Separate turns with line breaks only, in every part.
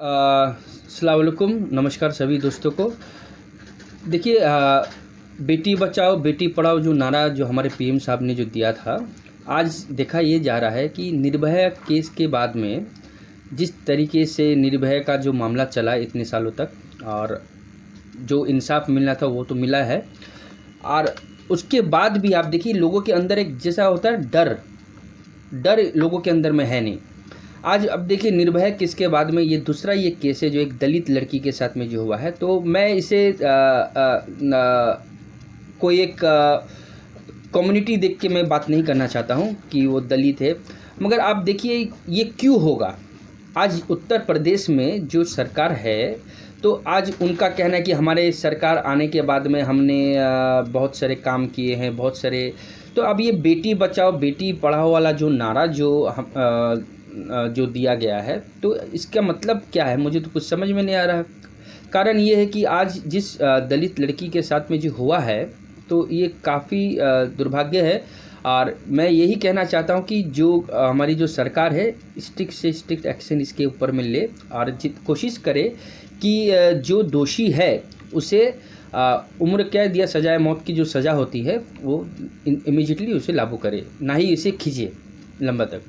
अस्सलाम वालेकुम, नमस्कार सभी दोस्तों को। देखिए बेटी बचाओ बेटी पढ़ाओ जो नारा जो हमारे पीएम साहब ने जो दिया था, आज देखा ये जा रहा है कि निर्भया केस के बाद में जिस तरीके से निर्भया का जो मामला चला इतने सालों तक और जो इंसाफ मिलना था वो तो मिला है, और उसके बाद भी आप देखिए लोगों के अंदर एक जैसा होता है डर लोगों के अंदर में है नहीं। आज अब देखिए निर्भया केस के बाद में ये दूसरा ये केस है जो एक दलित लड़की के साथ में जो हुआ है, तो मैं इसे कोई एक कम्युनिटी देख के मैं बात नहीं करना चाहता हूँ कि वो दलित है, मगर आप देखिए ये क्यों होगा। आज उत्तर प्रदेश में जो सरकार है, तो आज उनका कहना है कि हमारे सरकार आने के बाद में हमने बहुत सारे काम किए हैं, बहुत सारे। तो अब ये बेटी बचाओ बेटी पढ़ाओ वाला जो नारा जो दिया गया है, तो इसका मतलब क्या है मुझे तो कुछ समझ में नहीं आ रहा। कारण ये है कि आज जिस दलित लड़की के साथ में जो हुआ है, तो ये काफ़ी दुर्भाग्य है। और मैं यही कहना चाहता हूँ कि जो हमारी जो सरकार है स्ट्रिक्ट से स्ट्रिक्ट एक्शन इसके ऊपर में ले और कोशिश करे कि जो दोषी है उसे उम्र कैद दिया सजाए मौत की जो सज़ा होती है वो इमीडिएटली उसे लागू करे, ना ही इसे खींचे लंबा तक।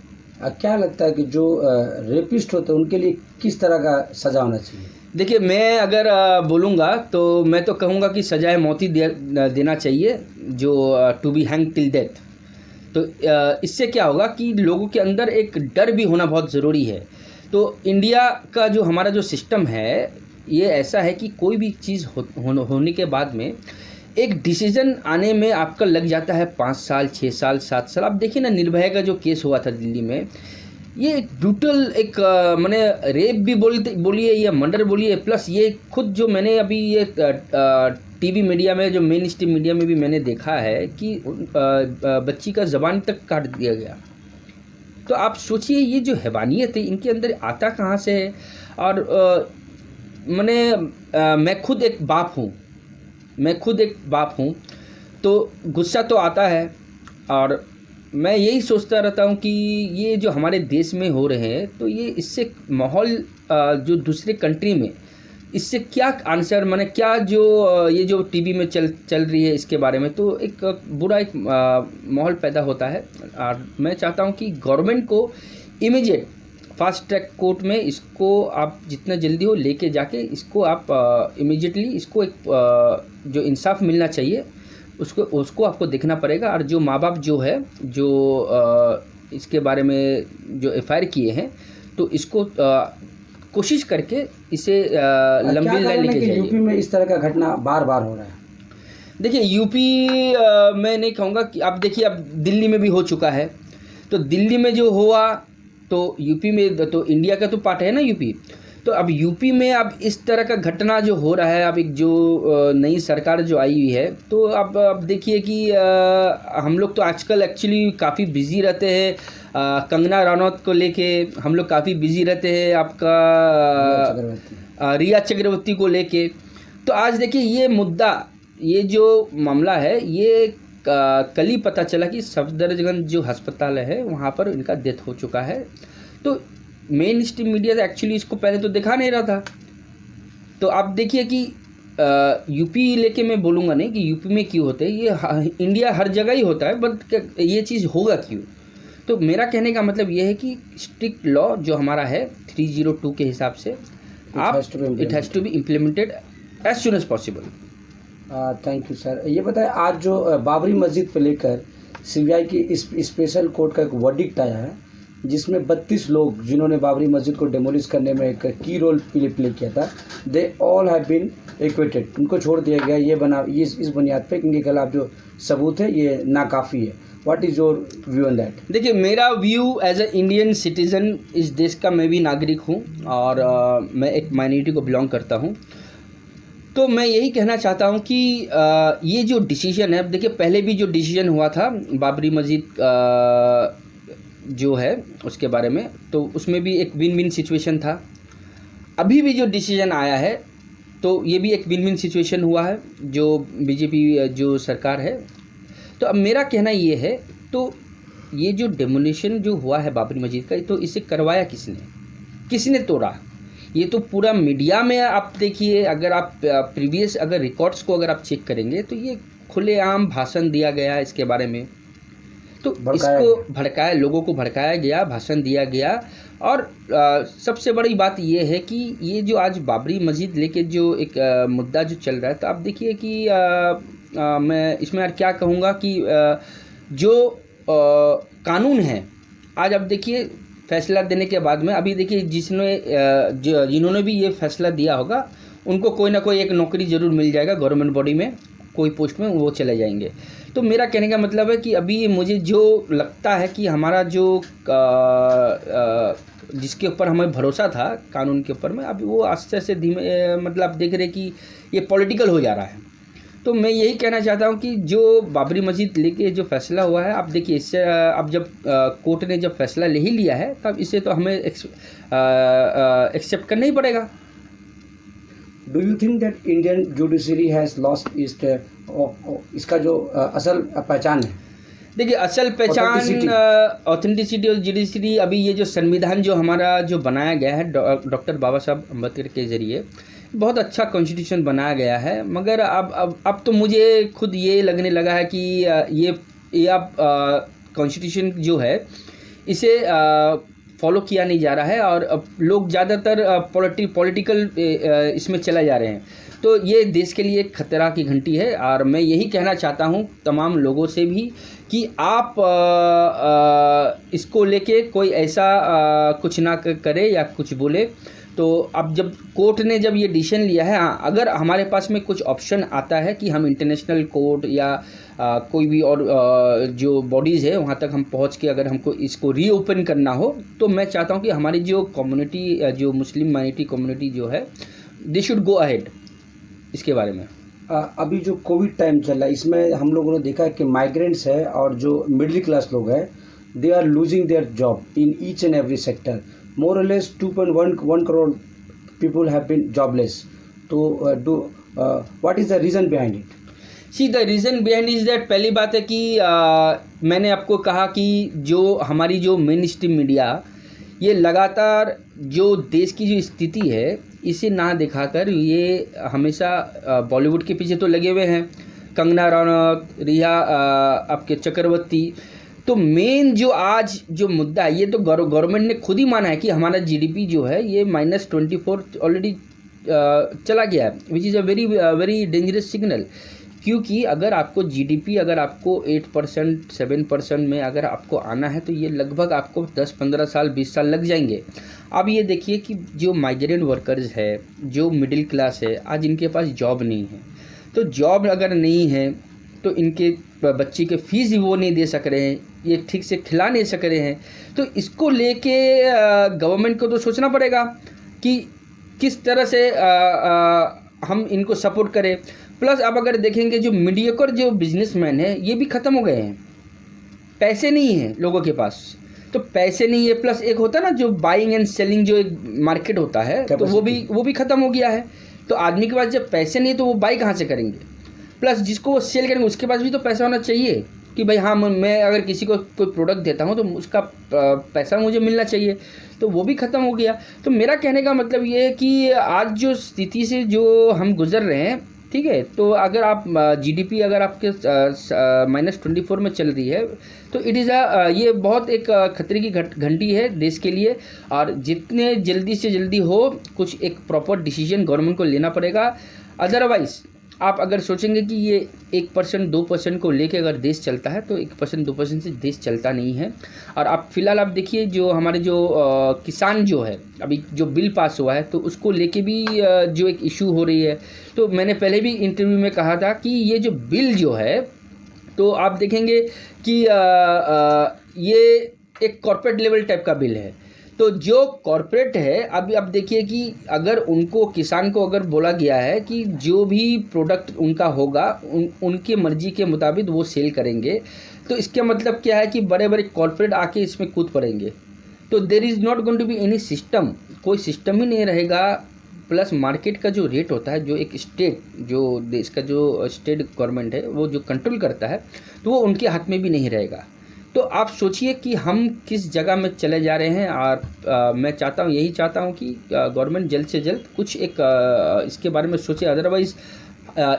क्या लगता है कि जो रेपिस्ट होते हैं उनके लिए किस तरह का सज़ा होना चाहिए?
देखिए मैं अगर बोलूँगा तो मैं तो कहूँगा कि सजाए मौत ही देना चाहिए, जो to be hang till death. तो इससे क्या होगा कि लोगों के अंदर एक डर भी होना बहुत ज़रूरी है। तो इंडिया का जो हमारा जो सिस्टम है ये ऐसा है कि कोई भी चीज़ होने के बाद में एक डिसीज़न आने में आपका लग जाता है 5 साल 6 साल 7 साल। आप देखिए ना निर्भया का जो केस हुआ था दिल्ली में, ये एक ब्रूटल एक मैंने रेप भी बोलिए या मर्डर बोलिए, प्लस ये खुद जो मैंने अभी ये टीवी मीडिया में जो मेन स्ट्रीम मीडिया में भी मैंने देखा है कि बच्ची का ज़बान तक काट दिया गया। तो आप सोचिए ये जो हैवानियत है इनके अंदर आता कहाँ से है। और मैं खुद एक बाप हूँ, तो गुस्सा तो आता है। और मैं यही सोचता रहता हूँ कि ये जो हमारे देश में हो रहे हैं, तो ये इससे माहौल जो दूसरे कंट्री में इससे क्या आंसर क्या जो ये जो टीवी में चल रही है इसके बारे में, तो एक बुरा एक माहौल पैदा होता है। और मैं चाहता हूँ कि गवर्नमेंट को इमीडिएट फास्ट ट्रैक कोर्ट में इसको आप जितना जल्दी हो लेके जाके इसको आप इमीडिएटली इसको एक जो इंसाफ मिलना चाहिए उसको आपको देखना पड़ेगा। और जो माँ बाप जो है जो इसके बारे में जो एफआईआर किए हैं, तो इसको कोशिश करके इसे लंबी लाइन लेके जाइए।
यूपी में इस तरह का घटना बार बार हो रहा है।
देखिए यूपी मैं नहीं कहूँगा कि आप देखिए अब दिल्ली में भी हो चुका है। तो दिल्ली में जो हुआ तो यूपी में तो इंडिया का तो पार्ट है ना यूपी। तो अब यूपी में अब इस तरह का घटना जो हो रहा है, अब एक जो नई सरकार जो आई हुई है, तो अब देखिए कि हम लोग तो आजकल एक्चुअली काफ़ी बिजी रहते हैं। कंगना रनौत को लेके हम लोग काफ़ी बिजी रहते हैं, आपका रिया चक्रवर्ती को लेके। तो आज देखिए ये मुद्दा, ये जो मामला है, ये कल ही पता चला कि सफदरजंग जो अस्पताल है वहाँ पर इनका डेथ हो चुका है। तो मेन स्ट्रीम मीडिया एक्चुअली इसको पहले तो दिखा नहीं रहा था। तो आप देखिए कि यूपी लेके मैं बोलूँगा नहीं कि यूपी में क्यों होता है, ये इंडिया हर जगह ही होता है, बट ये चीज़ होगा क्यों। तो मेरा कहने का मतलब ये है कि स्ट्रिक्ट लॉ जो हमारा है 302 के हिसाब से it has to be implemented as soon as possible.
Thank you sir. ये बताएं, आज जो बाबरी मस्जिद पर लेकर सीबीआई की स्पेशल कोर्ट का एक वर्डिक्ट आया है, जिसमें 32 लोग जिन्होंने बाबरी मस्जिद को डेमोलिश करने में एक की रोल प्ले किया था, they all have been acquitted. उनको छोड़ दिया गया ये इस बुनियाद पे कि इनके खिलाफ जो सबूत है ये नाकाफ़ी है। What is your view on that?
देखिए मेरा view as a Indian citizen, इस देश का मैं भी नागरिक हूँ और मैं एक माइनॉरिटी को बिलोंग करता हूँ। तो मैं यही कहना चाहता हूँ कि ये जो डिसीजन है, अब देखिए पहले भी जो डिसीजन हुआ था बाबरी मस्जिद जो है उसके बारे में, तो उसमें भी एक विन विन सिचुएशन था। अभी भी जो डिसीजन आया है तो ये भी एक विन विन सिचुएशन हुआ है जो बीजेपी जो सरकार है। तो अब मेरा कहना ये है, तो ये जो डेमोलिशन जो हुआ है बाबरी मस्जिद का, तो इसे करवाया किसने तोड़ा? ये तो पूरा मीडिया में आप देखिए, अगर आप प्रीवियस अगर रिकॉर्ड्स को अगर आप चेक करेंगे तो ये खुलेआम भाषण दिया गया इसके बारे में। तो इसको भड़काया, लोगों को भड़काया गया, भाषण दिया गया। और सबसे बड़ी बात ये है कि ये जो आज बाबरी मस्जिद लेके जो एक मुद्दा जो चल रहा है, तो आप देखिए कि मैं इसमें यार क्या कहूँगा कि जो कानून है, आज आप देखिए फैसला देने के बाद में, अभी देखिए जिन्होंने भी ये फैसला दिया होगा उनको कोई ना कोई एक नौकरी ज़रूर मिल जाएगा गवर्नमेंट बॉडी में, कोई पोस्ट में वो चले जाएंगे। तो मेरा कहने का मतलब है कि अभी मुझे जो लगता है कि हमारा जो जिसके ऊपर हमें भरोसा था कानून के ऊपर में, अभी वो आस्ते से धीमे मतलब आप देख रहे कि ये पॉलिटिकल हो जा रहा है। तो मैं यही कहना चाहता हूँ कि जो बाबरी मस्जिद लेके जो फैसला हुआ है, आप देखिए इससे अब जब कोर्ट ने जब फैसला ले ही लिया है तब इसे तो हमें एक्सेप्ट करना ही पड़ेगा।
Do you think that Indian judiciary has lost इसका जो असल पहचान है?
देखिए असल पहचान, ऑथेंटिसिटी और जुडिशरी, अभी ये जो संविधान जो हमारा जो बनाया गया है डॉक्टर बाबा साहब अम्बेडकर के ज़रिए, बहुत अच्छा कॉन्स्टिट्यूशन बनाया गया है। मगर अब तो मुझे खुद ये लगने लगा है कि ये अब कॉन्स्टिट्यूशन जो है इसे फॉलो किया नहीं जा रहा है और अब लोग ज़्यादातर पॉलिटिकल इसमें चले जा रहे हैं। तो ये देश के लिए एक खतरा की घंटी है। और मैं यही कहना चाहता हूँ तमाम लोगों से भी कि आप इसको लेके कोई ऐसा कुछ ना करे या कुछ बोले। तो अब जब कोर्ट ने जब ये डिसीजन लिया है, अगर हमारे पास में कुछ ऑप्शन आता है कि हम इंटरनेशनल कोर्ट या कोई भी और जो बॉडीज़ है वहाँ तक हम पहुँच के अगर हमको इसको रीओपन करना हो, तो मैं चाहता हूँ कि हमारी जो कम्युनिटी, जो मुस्लिम माइनॉरिटी कम्युनिटी जो है, दे शुड गो अहेड इसके बारे में।
अभी जो कोविड टाइम चल रहा है, इसमें हम लोगों ने देखा है कि माइग्रेंट्स है और जो मिडिल क्लास लोग हैं, they are losing their job in each and every sector. More or less 2.1 crore people have been jobless. So, what is the reason behind it?
See, the reason behind is that पहली बात है कि मैंने आपको कहा कि जो हमारी जो मेन स्ट्रीम मीडिया, ये लगातार जो देश की जो स्थिति है इसे ना दिखाकर ये हमेशा बॉलीवुड के पीछे तो लगे हुए हैं, कंगना रनौत, रिया आपके चक्रवर्ती। तो मेन जो आज जो मुद्दा है, ये तो गवर्नमेंट ने खुद ही माना है कि हमारा जीडीपी जो है ये -24 ऑलरेडी चला गया है, which is a very dangerous signal. क्योंकि अगर आपको जीडीपी अगर आपको 8% 7% में अगर आपको आना है तो ये लगभग आपको 10-15 साल 20 साल लग जाएंगे। अब ये देखिए कि जो माइग्रेंट वर्कर्स है, जो मिडिल क्लास है, आज इनके पास जॉब नहीं है। तो जॉब अगर नहीं है तो इनके बच्चे के फीस भी वो नहीं दे सक रहे हैं, ये ठीक से खिला नहीं सक रहे हैं। तो इसको लेके गवर्नमेंट को तो सोचना पड़ेगा कि किस तरह से हम इनको सपोर्ट करें। प्लस अब अगर देखेंगे जो मीडियोकर जो बिजनेसमैन है ये भी ख़त्म हो गए हैं, पैसे नहीं हैं लोगों के पास। तो पैसे नहीं है, प्लस एक होता है ना जो बाइंग एंड सेलिंग जो एक मार्केट होता है, तो वो भी ख़त्म हो गया है। तो आदमी के पास जब पैसे नहीं है तो वो बाई कहाँ से करेंगे, प्लस जिसको वो सेल करेंगे उसके पास भी तो पैसा होना चाहिए कि भाई हाँ, मैं अगर किसी को कोई प्रोडक्ट देता हूँ तो उसका पैसा मुझे मिलना चाहिए। तो वो भी ख़त्म हो गया। तो मेरा कहने का मतलब ये है कि आज जो स्थिति से जो हम गुज़र रहे हैं, ठीक है, तो अगर आप जीडीपी अगर आपके -24 में चल रही है तो इट इज़ ये बहुत एक खतरे की घंटी है देश के लिए। और जितने जल्दी से जल्दी हो कुछ एक प्रॉपर डिसीजन गवर्नमेंट को लेना पड़ेगा। अदरवाइज़ आप अगर सोचेंगे कि ये 1% 2% को लेके अगर देश चलता है तो 1% 2% से देश चलता नहीं है। और आप फिलहाल आप देखिए जो हमारे जो किसान जो है, अभी जो बिल पास हुआ है तो उसको लेके भी जो एक इशू हो रही है। तो मैंने पहले भी इंटरव्यू में कहा था कि ये जो बिल जो है, तो आप देखेंगे कि ये एक कॉर्पोरेट लेवल टाइप का बिल है। तो जो कॉर्पोरेट है, अभी आप देखिए कि अगर उनको किसान को अगर बोला गया है कि जो भी प्रोडक्ट उनका होगा उनके मर्जी के मुताबिक वो सेल करेंगे, तो इसका मतलब क्या है कि बड़े बड़े कॉर्पोरेट आके इसमें कूद पड़ेंगे। तो there is not going to be any system, कोई सिस्टम ही नहीं रहेगा। प्लस मार्केट का जो रेट होता है, जो एक स्टेट, जो देश का जो स्टेट गवर्नमेंट है वो जो कंट्रोल करता है, तो वो उनके हाथ में भी नहीं रहेगा। तो आप सोचिए कि हम किस जगह में चले जा रहे हैं। और मैं यही चाहता हूं कि गवर्नमेंट जल्द से जल्द कुछ एक इसके बारे में सोचे। अदरवाइज़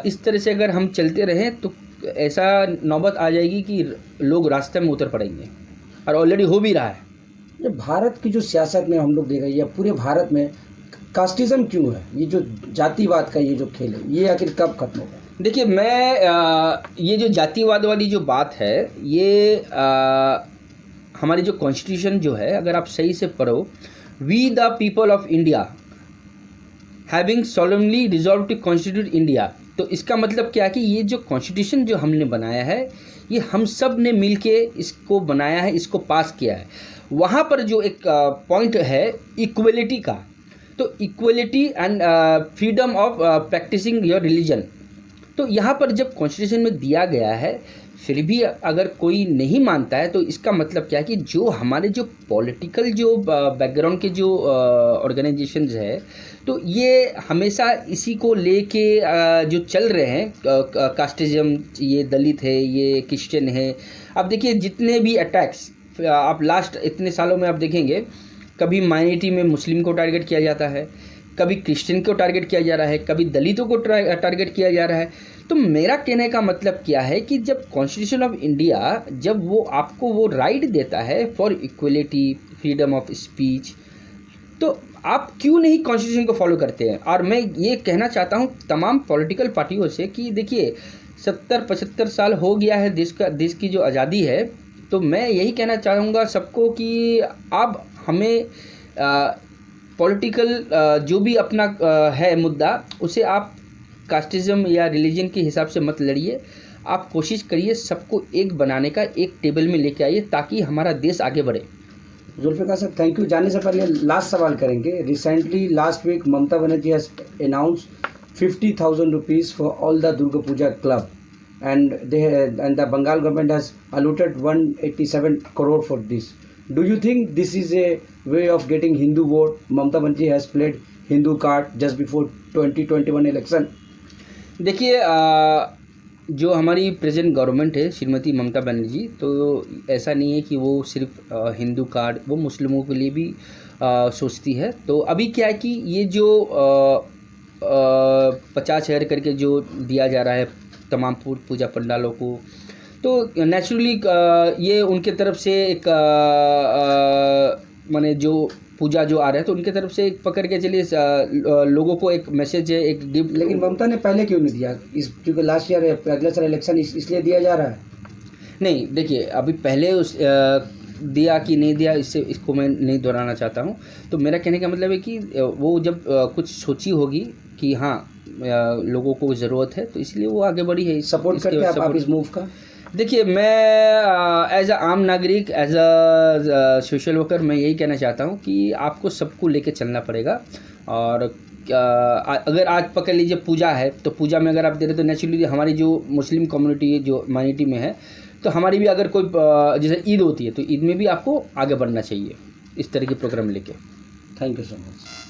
इस तरह से अगर हम चलते रहें तो ऐसा नौबत आ जाएगी कि लोग रास्ते में उतर पड़ेंगे, और ऑलरेडी हो भी रहा है।
ये भारत की जो सियासत में हम लोग देख रहे हैं, पूरे भारत में कास्टिज्म क्यों है? ये जो जातिवाद का ये जो खेल है, ये आखिर कब खत्म होगा?
देखिए, मैं ये जो जातिवाद वाली जो बात है, ये हमारी जो कॉन्स्टिट्यूशन जो है, अगर आप सही से पढ़ो, we the people of India having solemnly resolve to constitute India. तो इसका मतलब क्या है कि ये जो कॉन्स्टिट्यूशन जो हमने बनाया है, ये हम सब ने मिल के इसको बनाया है, इसको पास किया है। वहाँ पर जो एक पॉइंट है इक्वलिटी का, तो equality and freedom of practising your religion, तो यहाँ पर जब कॉन्स्टिट्यूशन में दिया गया है, फिर भी अगर कोई नहीं मानता है, तो इसका मतलब क्या है कि जो हमारे जो पॉलिटिकल जो बैकग्राउंड के जो ऑर्गेनाइजेशंस है, तो ये हमेशा इसी को लेके जो चल रहे हैं, कास्टिज्म, ये दलित है, ये क्रिश्चियन है। अब देखिए, जितने भी अटैक्स आप लास्ट इतने सालों में आप देखेंगे, कभी माइनॉरिटी में मुस्लिम को टारगेट किया जाता है, कभी क्रिश्चियन को टारगेट किया जा रहा है, कभी दलितों को टारगेट किया जा रहा है। तो मेरा कहने का मतलब क्या है कि जब कॉन्स्टिट्यूशन ऑफ इंडिया जब वो आपको वो राइट देता है for equality, freedom of speech, तो आप क्यों नहीं कॉन्स्टिट्यूशन को फॉलो करते हैं? और मैं ये कहना चाहता हूँ तमाम पॉलिटिकल पार्टियों से कि देखिए, 70-75 साल हो गया है देश की जो आज़ादी है, तो मैं यही कहना चाहूँगा सबको कि अब हमें पॉलिटिकल जो भी अपना है मुद्दा, उसे आप कास्टिज्म या रिलीजन के हिसाब से मत लड़िए। आप कोशिश करिए सबको एक बनाने का, एक टेबल में लेके आइए, ताकि हमारा देश आगे बढ़े।
जुल्फ़िकार साहब, थैंक यू। जाने से पहले लास्ट सवाल करेंगे। Recently last week Mamata Banerjee has announced 50,000 rupees for all the Durga Puja club, and the Bengal government has allotted 187 crore for this. Do you think this is a way of getting Hindu vote? Mamata Banerjee has played Hindu card just before 2021 election.
देखिए, जो हमारी present government है श्रीमती ममता बनर्जी, तो ऐसा नहीं है कि वो सिर्फ हिंदू कार्ड, वो मुस्लिमों के लिए भी सोचती है। तो अभी क्या है कि ये जो 50,000 करके जो दिया जा रहा है तमाम पूजा पंडालों को, तो नेचुरली ये उनके तरफ से एक माने जो पूजा जो आ रहा है, तो उनके तरफ से एक पकड़ के चलिए लोगों को एक मैसेज है, एक गिफ्ट।
लेकिन ममता ने पहले क्यों नहीं दिया? इस क्योंकि लास्ट ईयर अगले साल इलेक्शन इसलिए दिया जा रहा है।
नहीं, देखिए, अभी पहले उस दिया कि नहीं दिया, इसको मैं नहीं दोहराना चाहता हूँ। तो मेरा कहने का मतलब है कि वो जब कुछ सोची होगी कि हाँ लोगों को ज़रूरत है, तो इसलिए वो आगे बढ़ी है।
सपोर्ट करते हैं आप इस मूव का?
देखिए, मैं एज अ आम नागरिक, एज अ सोशल वर्कर, मैं यही कहना चाहता हूँ कि आपको सबको लेके चलना पड़ेगा। और अगर आज पकड़ लीजिए पूजा है, तो पूजा में अगर आप दे रहे, तो नेचुरली हमारी जो मुस्लिम कम्युनिटी जो माइनॉरिटी में है, तो हमारी भी अगर कोई जैसे ईद होती है, तो ईद में भी आपको आगे बढ़ना चाहिए इस तरह के प्रोग्राम लेके।
Thank you so much.